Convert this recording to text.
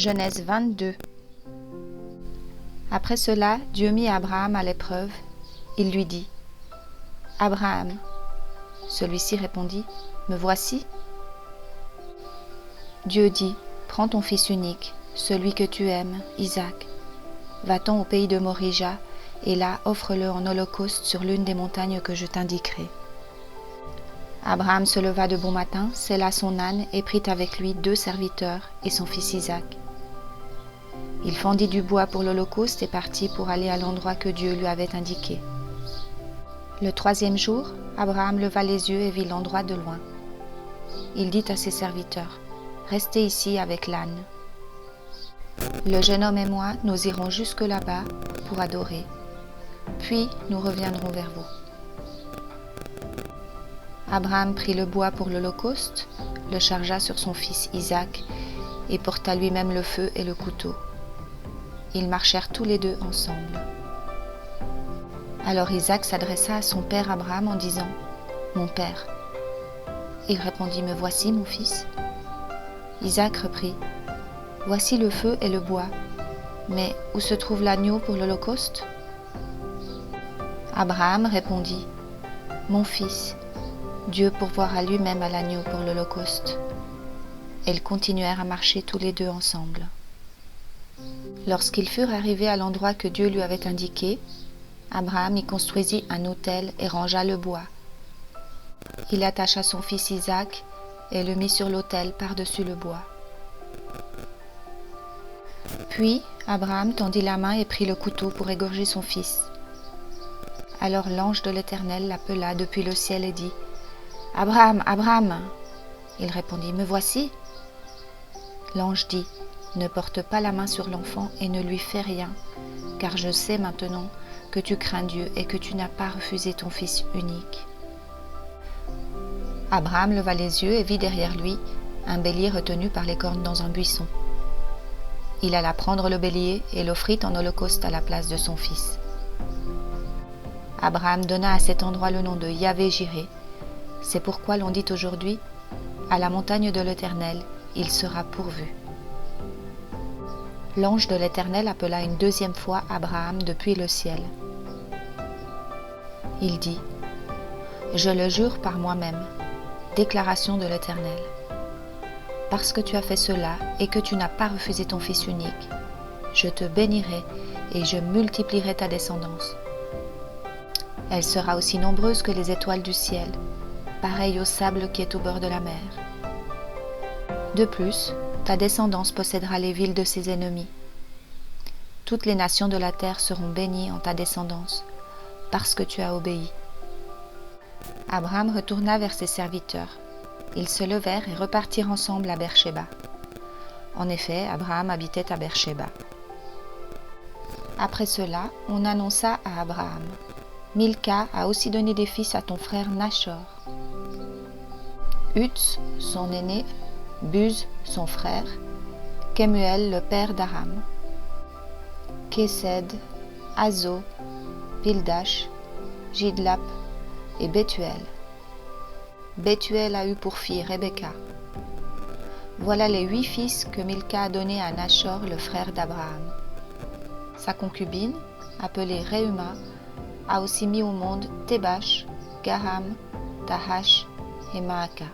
Genèse 22. Après cela, Dieu mit Abraham à l'épreuve. Il lui dit : « Abraham. » Celui-ci répondit : « Me voici. » Dieu dit : « Prends ton fils unique, celui que tu aimes, Isaac. Va-t'en au pays de Morija, et là offre-le en holocauste sur l'une des montagnes que je t'indiquerai. » Abraham se leva de bon matin, sella son âne et prit avec lui 2 serviteurs et son fils Isaac. Il fendit du bois pour l'holocauste et partit pour aller à l'endroit que Dieu lui avait indiqué. Le 3e jour, Abraham leva les yeux et vit l'endroit de loin. Il dit à ses serviteurs : « Restez ici avec l'âne. Le jeune homme et moi, nous irons jusque là-bas pour adorer. Puis nous reviendrons vers vous. » Abraham prit le bois pour l'holocauste, le chargea sur son fils Isaac et porta lui-même le feu et le couteau. Ils marchèrent tous les 2 ensemble. Alors Isaac s'adressa à son père Abraham en disant : « Mon père. » Il répondit : « Me voici, mon fils. » Isaac reprit : « Voici le feu et le bois, mais où se trouve l'agneau pour l'holocauste ? » Abraham répondit : « Mon fils, Dieu pourvoira lui-même à l'agneau pour l'holocauste. » Ils continuèrent à marcher tous les 2 ensemble. Lorsqu'ils furent arrivés à l'endroit que Dieu lui avait indiqué, Abraham y construisit un autel et rangea le bois. Il attacha son fils Isaac et le mit sur l'autel par-dessus le bois. Puis Abraham tendit la main et prit le couteau pour égorger son fils. Alors l'ange de l'Éternel l'appela depuis le ciel et dit : « Abraham, Abraham !» Il répondit : « Me voici. » L'ange dit : « Ne porte pas la main sur l'enfant et ne lui fais rien, car je sais maintenant que tu crains Dieu et que tu n'as pas refusé ton fils unique. » Abraham leva les yeux et vit derrière lui un bélier retenu par les cornes dans un buisson. Il alla prendre le bélier et l'offrit en holocauste à la place de son fils. Abraham donna à cet endroit le nom de Yahvé-Jiré. C'est pourquoi l'on dit aujourd'hui : à la montagne de l'Éternel, il sera pourvu. L'ange de l'Éternel appela une 2e fois Abraham depuis le ciel. Il dit : Je le jure par moi-même, déclaration de l'Éternel. Parce que tu as fait cela et que tu n'as pas refusé ton fils unique, je te bénirai et je multiplierai ta descendance. Elle sera aussi nombreuse que les étoiles du ciel, pareille au sable qui est au bord de la mer. De plus, ta descendance possédera les villes de ses ennemis. Toutes les nations de la terre seront bénies en ta descendance, parce que tu as obéi. Abraham retourna vers ses serviteurs. Ils se levèrent et repartirent ensemble à Beer-Shéba. En effet, Abraham habitait à Beer-Shéba. Après cela, on annonça à Abraham : Milca a aussi donné des fils à ton frère Nachor. Uts, son aîné, Buz, son frère, Kemuel, le père d'Aram, Kesed, Azo, Pildash, Jidlap et Bethuel. Bethuel a eu pour fille Rebecca. Voilà les 8 fils que Milca a donnés à Nachor, le frère d'Abraham. Sa concubine, appelée Reuma, a aussi mis au monde Tébash, Gaham, Tahash et Maaka.